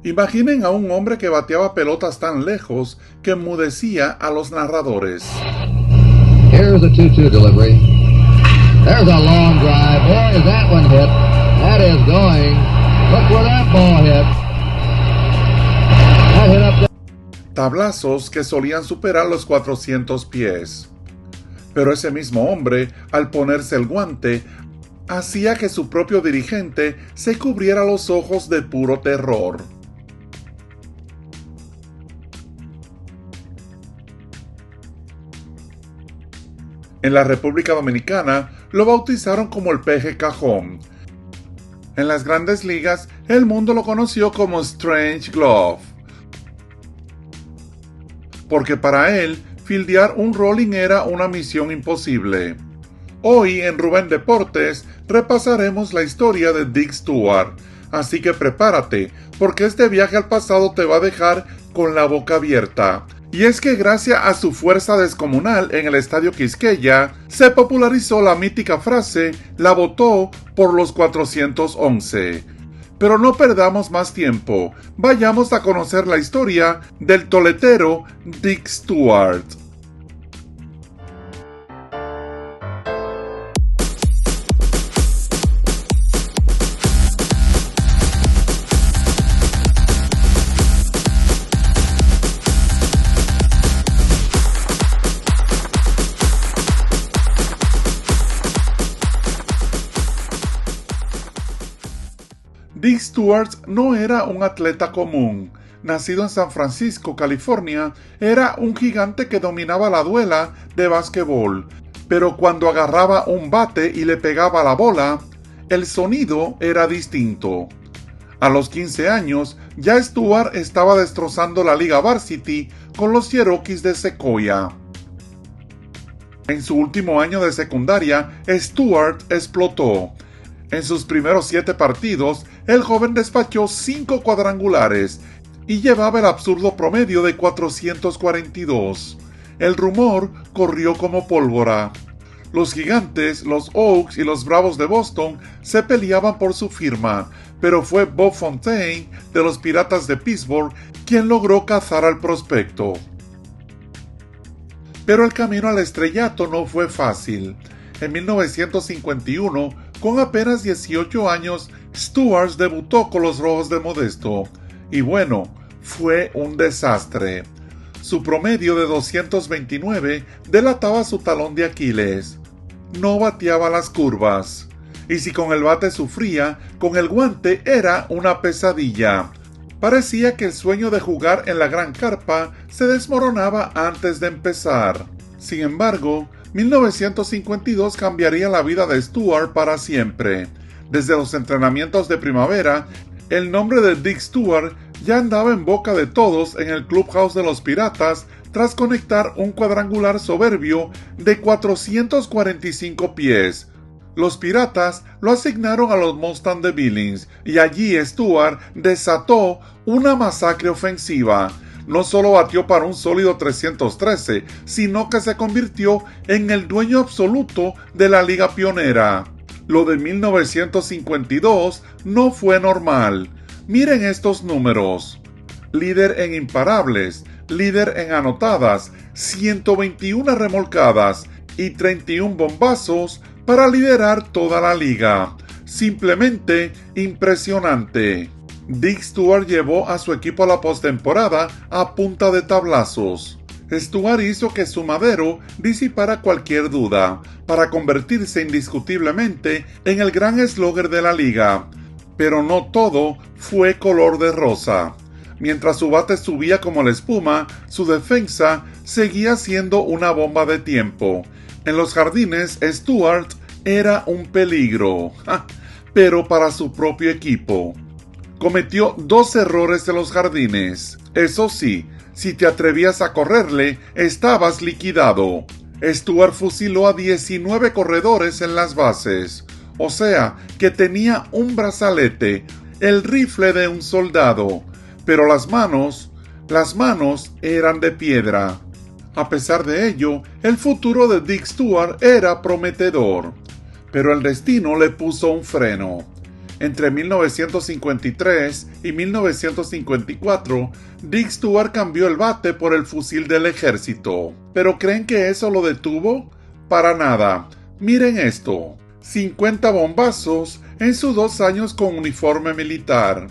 Imaginen a un hombre que bateaba pelotas tan lejos que enmudecía a los narradores. Here's a 2-2 delivery. There's a long drive. Boy, is that one hit. That is going. Look where that ball hit. That hit up there. Tablazos que solían superar los 400 pies. Pero ese mismo hombre, al ponerse el guante, hacía que su propio dirigente se cubriera los ojos de puro terror. En la República Dominicana lo bautizaron como el Peje Cajón. En las grandes ligas, el mundo lo conoció como Strange Glove, porque para él, fildear un rolling era una misión imposible. Hoy en Rubén Deportes repasaremos la historia de Dick Stewart, así que prepárate, porque este viaje al pasado te va a dejar con la boca abierta. Y es que gracias a su fuerza descomunal en el Estadio Quisqueya, se popularizó la mítica frase, la votó por los 411. Pero no perdamos más tiempo, vayamos a conocer la historia del toletero Dick Stewart. Dick Stewart no era un atleta común. Nacido en San Francisco, California, era un gigante que dominaba la duela de básquetbol, pero cuando agarraba un bate y le pegaba la bola, el sonido era distinto. A los 15 años, ya Stewart estaba destrozando la Liga Varsity con los Cherokees de Sequoia. En su último año de secundaria, Stewart explotó. En sus primeros 7 partidos, el joven despachó 5 cuadrangulares y llevaba el absurdo promedio de 442. El rumor corrió como pólvora. Los Gigantes, los Oaks y los Bravos de Boston se peleaban por su firma, pero fue Bob Fontaine de los Piratas de Pittsburgh quien logró cazar al prospecto. Pero el camino al estrellato no fue fácil. En 1951, con apenas 18 años, Stewart debutó con los Rojos de Modesto. Y bueno, fue un desastre. Su promedio de 229 delataba su talón de Aquiles. No bateaba las curvas. Y si con el bate sufría, con el guante era una pesadilla. Parecía que el sueño de jugar en la gran carpa se desmoronaba antes de empezar. Sin embargo, 1952 cambiaría la vida de Stewart para siempre. Desde los entrenamientos de primavera, el nombre de Dick Stewart ya andaba en boca de todos en el clubhouse de los Piratas tras conectar un cuadrangular soberbio de 445 pies. Los Piratas lo asignaron a los Mustangs de Billings y allí Stewart desató una masacre ofensiva. No solo batió para un sólido 313, sino que se convirtió en el dueño absoluto de la liga pionera. Lo de 1952 no fue normal. Miren estos números. Líder en imparables, líder en anotadas, 121 remolcadas y 31 bombazos para liderar toda la liga. Simplemente impresionante. Dick Stewart llevó a su equipo a la postemporada a punta de tablazos. Stewart hizo que su madero disipara cualquier duda, para convertirse indiscutiblemente en el gran eslogan de la liga. Pero no todo fue color de rosa. Mientras su bate subía como la espuma, su defensa seguía siendo una bomba de tiempo. En los jardines, Stewart era un peligro, pero para su propio equipo. Cometió 2 errores en los jardines. Eso sí, si te atrevías a correrle, estabas liquidado. Stewart fusiló a 19 corredores en las bases. O sea, que tenía un brazalete, el rifle de un soldado. Pero las manos eran de piedra. A pesar de ello, el futuro de Dick Stewart era prometedor. Pero el destino le puso un freno. Entre 1953 y 1954, Dick Stewart cambió el bate por el fusil del ejército. ¿Pero creen que eso lo detuvo? Para nada. Miren esto. 50 bombazos en sus 2 años con uniforme militar.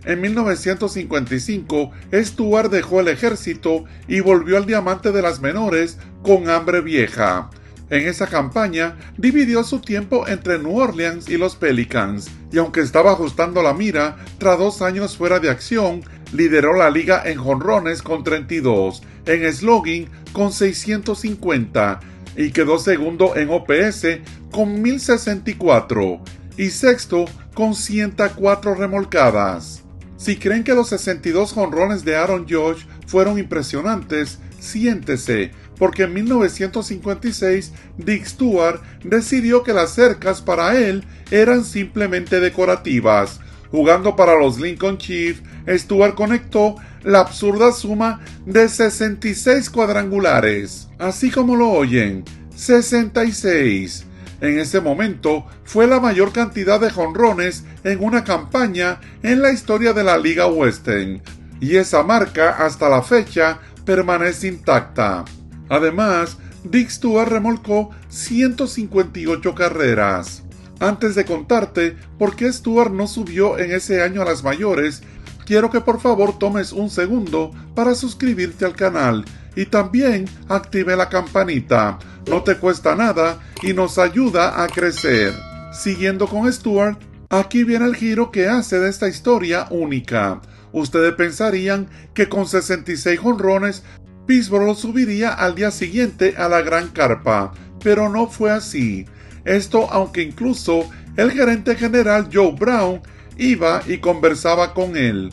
En 1955, Stewart dejó el ejército y volvió al diamante de las menores con Hambre Vieja. En esa campaña, dividió su tiempo entre New Orleans y los Pelicans, y aunque estaba ajustando la mira, tras 2 años fuera de acción, lideró la liga en jonrones con 32, en slugging con 650, y quedó segundo en OPS con 1064, y sexto con 104 remolcadas. Si creen que los 62 jonrones de Aaron Judge fueron impresionantes, siéntese, porque en 1956 Dick Stewart decidió que las cercas para él eran simplemente decorativas. Jugando para los Lincoln Chiefs, Stewart conectó la absurda suma de 66 cuadrangulares. Así como lo oyen, 66. En ese momento fue la mayor cantidad de jonrones en una campaña en la historia de la Liga Western, y esa marca hasta la fecha permanece intacta. Además, Dick Stewart remolcó 158 carreras. Antes de contarte por qué Stewart no subió en ese año a las mayores, quiero que por favor tomes un segundo para suscribirte al canal y también active la campanita. No te cuesta nada y nos ayuda a crecer. Siguiendo con Stewart, aquí viene el giro que hace de esta historia única. Ustedes pensarían que con 66 jonrones Pittsburgh lo subiría al día siguiente a la gran carpa, pero no fue así. Esto aunque incluso el gerente general Joe Brown iba y conversaba con él.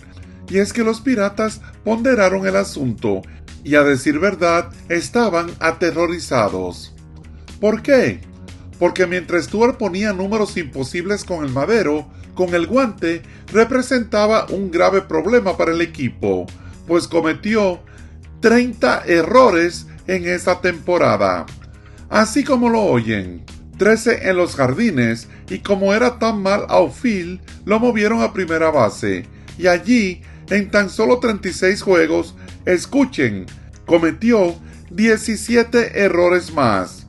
Y es que los Piratas ponderaron el asunto, y a decir verdad, estaban aterrorizados. ¿Por qué? Porque mientras Stewart ponía números imposibles con el madero, con el guante representaba un grave problema para el equipo, pues cometió 30 errores en esa temporada. Así como lo oyen, 13 en los jardines, y como era tan mal outfield, lo movieron a primera base, y allí, en tan solo 36 juegos, escuchen, cometió 17 errores más.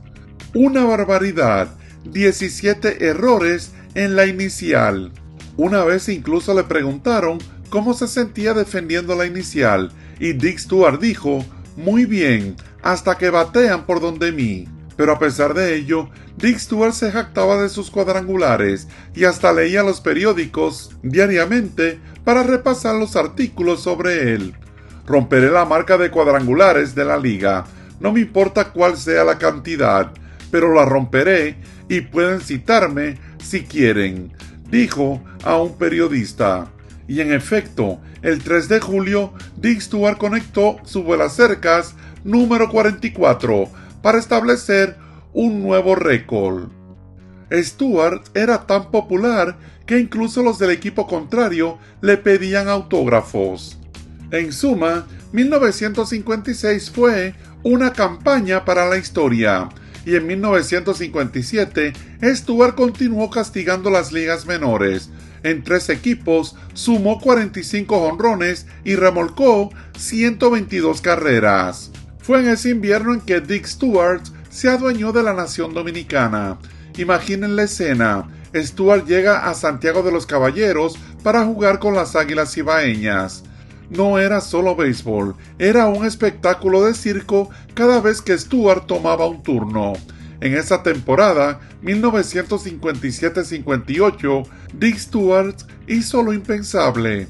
Una barbaridad, 17 errores en la inicial. Una vez incluso le preguntaron cómo se sentía defendiendo la inicial, y Dick Stewart dijo, muy bien, hasta que batean por donde mí. Pero a pesar de ello, Dick Stewart se jactaba de sus cuadrangulares y hasta leía los periódicos diariamente para repasar los artículos sobre él. Romperé la marca de cuadrangulares de la liga, no me importa cuál sea la cantidad, pero la romperé y pueden citarme si quieren, dijo a un periodista. Y en efecto, el 3 de julio, Dick Stewart conectó su vuelacercas número 44 para establecer un nuevo récord. Stewart era tan popular que incluso los del equipo contrario le pedían autógrafos. En suma, 1956 fue una campaña para la historia, y en 1957 Stewart continuó castigando las ligas menores. En 3 equipos sumó 45 jonrones y remolcó 122 carreras. Fue en ese invierno en que Dick Stewart se adueñó de la nación dominicana. Imaginen la escena. Stewart llega a Santiago de los Caballeros para jugar con las Águilas Ibaeñas. No era solo béisbol, era un espectáculo de circo cada vez que Stewart tomaba un turno. En esa temporada, 1957-58, Dick Stewart hizo lo impensable.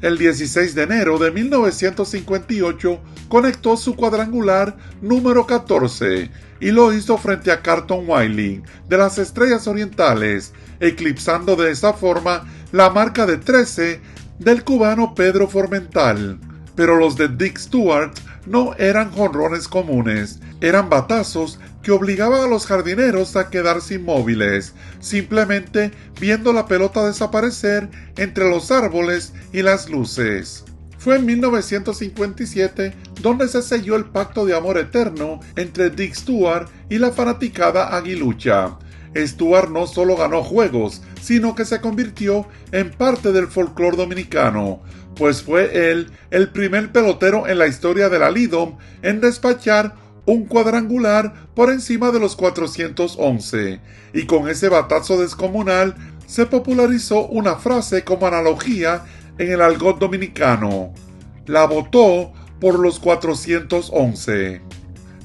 El 16 de enero de 1958 conectó su cuadrangular número 14 y lo hizo frente a Carlton Wiley de las Estrellas Orientales, eclipsando de esa forma la marca de 13 del cubano Pedro Formental. Pero los de Dick Stewart no eran jonrones comunes, eran batazos que obligaban a los jardineros a quedarse inmóviles, simplemente viendo la pelota desaparecer entre los árboles y las luces. Fue en 1957 donde se selló el pacto de amor eterno entre Dick Stewart y la fanaticada aguilucha. Stuart no solo ganó juegos, sino que se convirtió en parte del folclore dominicano, pues fue él el primer pelotero en la historia de la Lidom en despachar un cuadrangular por encima de los 411, y con ese batazo descomunal se popularizó una frase como analogía en el argot dominicano: la botó por los 411.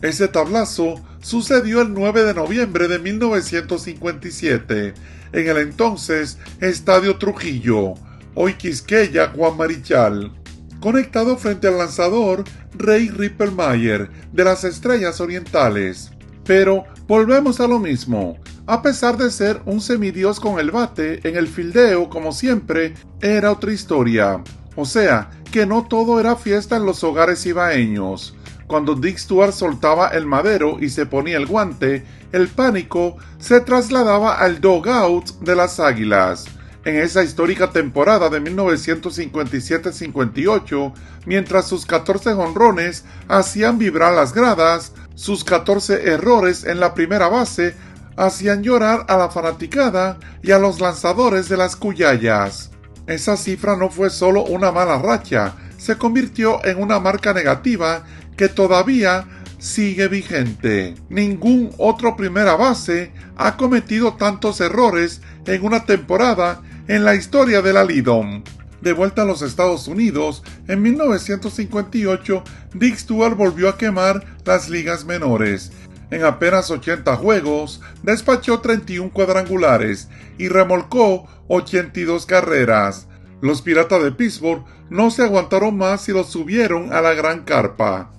Ese tablazo sucedió el 9 de noviembre de 1957 en el entonces Estadio Trujillo, hoy Quisqueya, Juan Marichal, conectado frente al lanzador Ray Ripplemeyer de las Estrellas Orientales. Pero volvemos a lo mismo. A pesar de ser un semidios con el bate, en el fildeo, como siempre, era otra historia. O sea, que no todo era fiesta en los hogares ibaeños. Cuando Dick Stuart soltaba el madero y se ponía el guante, el pánico se trasladaba al dugout de las Águilas. En esa histórica temporada de 1957-58, mientras sus 14 jonrones hacían vibrar las gradas, sus 14 errores en la primera base hacían llorar a la fanaticada y a los lanzadores de las Cuyayas. Esa cifra no fue solo una mala racha, se convirtió en una marca negativa que todavía sigue vigente. Ningún otro primera base ha cometido tantos errores en una temporada en la historia de la Lidom. De vuelta a los Estados Unidos, en 1958, Dick Stuart volvió a quemar las ligas menores. En apenas 80 juegos, despachó 31 cuadrangulares y remolcó 82 carreras. Los Piratas de Pittsburgh no se aguantaron más y los subieron a la gran carpa.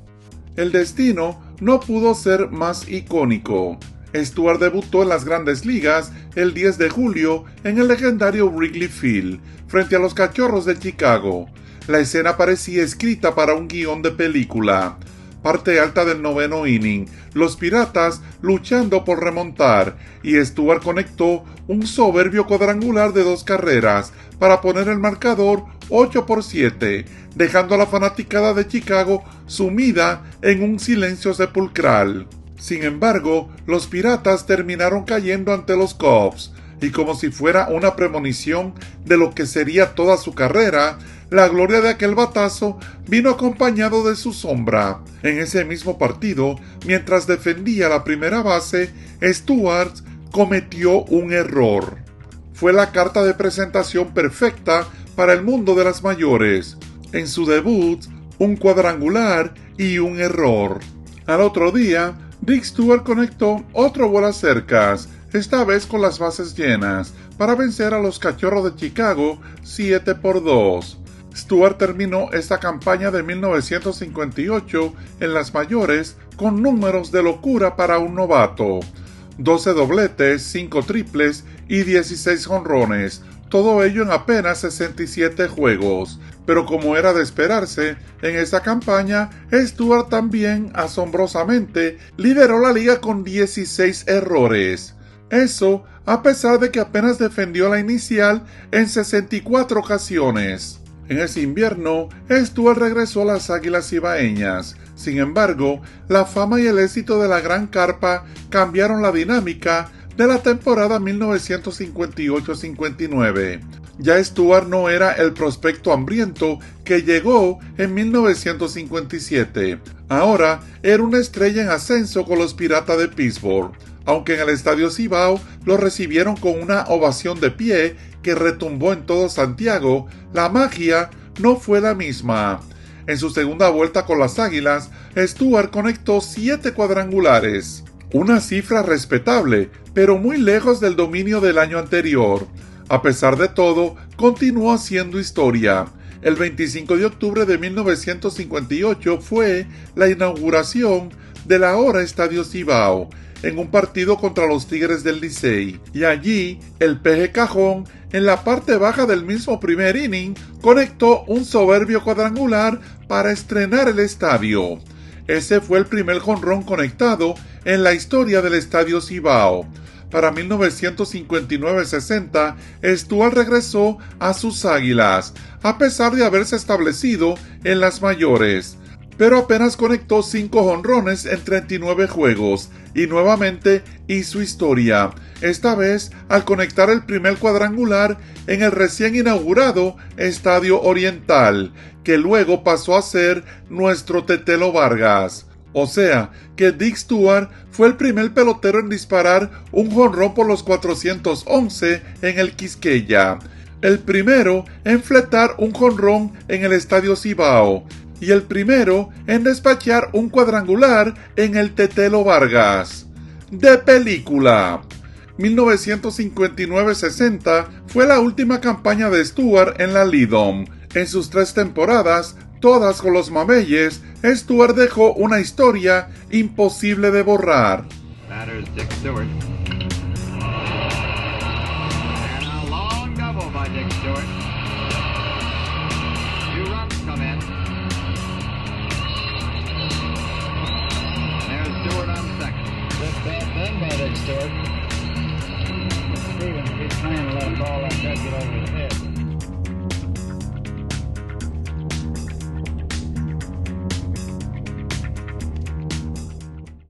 El destino no pudo ser más icónico. Stuart debutó en las Grandes Ligas el 10 de julio en el legendario Wrigley Field, frente a los Cachorros de Chicago. La escena parecía escrita para un guión de película. Parte alta del noveno inning, los Piratas luchando por remontar, y Stuart conectó un soberbio cuadrangular de 2 carreras para poner el marcador 8-7, dejando a la fanaticada de Chicago sumida en un silencio sepulcral. Sin embargo, los Piratas terminaron cayendo ante los Cubs, y como si fuera una premonición de lo que sería toda su carrera, la gloria de aquel batazo vino acompañado de su sombra. En ese mismo partido, mientras defendía la primera base, Stuart cometió un error. Fue la carta de presentación perfecta para el mundo de las mayores. En su debut, un cuadrangular y un error. Al otro día, Dick Stuart conectó otro vuelacercas, esta vez con las bases llenas, para vencer a los Cachorros de Chicago 7-2. Stuart terminó esta campaña de 1958 en las mayores con números de locura para un novato: 12 dobletes, 5 triples y 16 jonrones, todo ello en apenas 67 juegos. Pero como era de esperarse, en esa campaña, Stuart también, asombrosamente, lideró la liga con 16 errores. Eso, a pesar de que apenas defendió la inicial en 64 ocasiones. En ese invierno, Stuart regresó a las Águilas Ibaeñas. Sin embargo, la fama y el éxito de la Gran Carpa cambiaron la dinámica de la temporada 1958-59. Ya Stuart no era el prospecto hambriento que llegó en 1957. Ahora era una estrella en ascenso con los Piratas de Pittsburgh. Aunque en el Estadio Cibao lo recibieron con una ovación de pie que retumbó en todo Santiago, la magia no fue la misma. En su segunda vuelta con las Águilas, Stuart conectó 7 cuadrangulares. Una cifra respetable, pero muy lejos del dominio del año anterior. A pesar de todo, continuó haciendo historia. El 25 de octubre de 1958 fue la inauguración del ahora Estadio Cibao, en un partido contra los Tigres del Licey, y allí el Peje Cajón, en la parte baja del mismo primer inning, conectó un soberbio cuadrangular para estrenar el estadio. Ese fue el primer jonrón conectado en la historia del Estadio Cibao. Para 1959-60, Stuart regresó a sus Águilas, a pesar de haberse establecido en las mayores. pero apenas conectó 5 jonrones en 39 juegos y nuevamente hizo historia, esta vez al conectar el primer cuadrangular en el recién inaugurado Estadio Oriental, que luego pasó a ser nuestro Tetelo Vargas. O sea, que Dick Stewart fue el primer pelotero en disparar un jonrón por los 411 en el Quisqueya, el primero en fletar un jonrón en el Estadio Cibao y el primero en despachar un cuadrangular en el Tetelo Vargas. De película. 1959-60 fue la última campaña de Stewart en la Lidom. En sus 3 temporadas, todas con los Mameyes, Stewart dejó una historia imposible de borrar. Batters Dick Stewart.